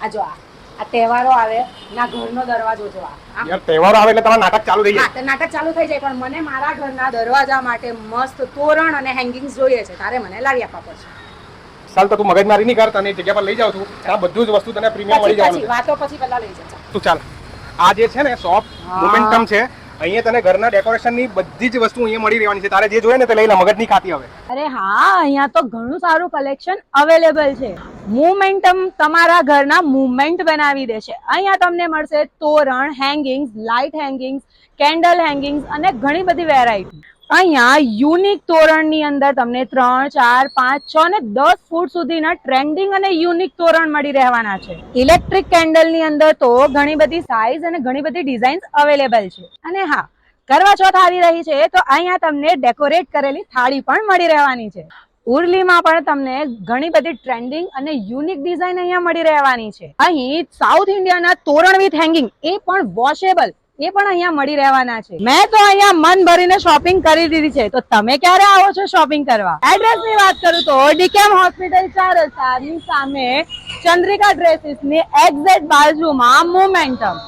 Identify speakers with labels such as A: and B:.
A: આ જો આ તહેવારો આવે ના ઘરનો દરવાજો જો
B: યાર તહેવારો આવે એટલે તમારું નાટક ચાલુ થઈ જાય.
A: હા નાટક ચાલુ થઈ જાય પણ મને મારા ઘરના દરવાજા માટે મસ્ત તોરણ અને હેંગિંગ્સ જોઈએ છે તારે મને લાવી આપવા પડશે.
B: ચાલ તો તું મગજમારી નહીં કર, તને જગ્યા પર લઈ જાઉં છું. આ બધું જ વસ્તુ તને પ્રીમિયમ મળી જવાનું છે.
A: વાતો પછી પહેલા લઈ જા.
B: તું ચાલ. આ જે છે ને શોપ મોમેન્ટમ છે, અહીંયા તને ઘરના ડેકોરેશનની બધી જ વસ્તુ અહીંયા મળી રહેવાની છે. તારે જે જોઈએ ને તે લઈ લે, મગજ નહીં ખાતી હવે.
C: અરે હા, અહીંયા તો ઘણું સારું કલેક્શન અવેલેબલ છે. મોમેન્ટમ તમારા ઘરના મુવમેન્ટ બનાવી દે છે. અહીંયા તમને મળશે તોરણ, હેંગિંગ્સ, લાઇટ હેંગિંગ્સ, કેન્ડલ હેંગિંગ્સ અને ઘણી બધી વેરાયટી. અહીંયા યુનિક તોરણની અંદર તમને 3, 4, 5, 6 અને 10 ફૂટ સુધીના ટ્રેન્ડિંગ અને યુનિક તોરણ મળી રહેવાના છે. ઇલેક્ટ્રિક કેન્ડલની અંદર તો ઘણી બધી સાઇઝ અને ઘણી બધી ડિઝાઇન્સ અવેલેબલ છે. અને હા, કરવા ચોથ આવી રહી છે તો અહીંયા તમને ડેકોરેટ કરેલી થાળી પણ મળી રહેવાની છે. ઉરલીમાં પણ તમને ઘણી બધી ટ્રેન્ડિંગ અને યુનિક ડિઝાઇન અહીંયા મળી રહેવાની છે. અહીં સાઉથ ઇન્ડિયાના તોરણ વિથ હેંગિંગ એ પણ વોશેબલ એ પણ અહીંયા મળી રહેવાના છે. મેં તો અહીંયા મન ભરીને શોપિંગ કરી દીધી છે, તો તમે ક્યારે આવો છો શોપિંગ કરવા? એડ્રેસ ની વાત કરું તો ડીકેમ હોસ્પિટલ 4 રસ્તાની સામે ચંદ્રિકા ડ્રેસીસ ની એક્ઝેક્ટ બાજુમાં મોમેન્ટમ.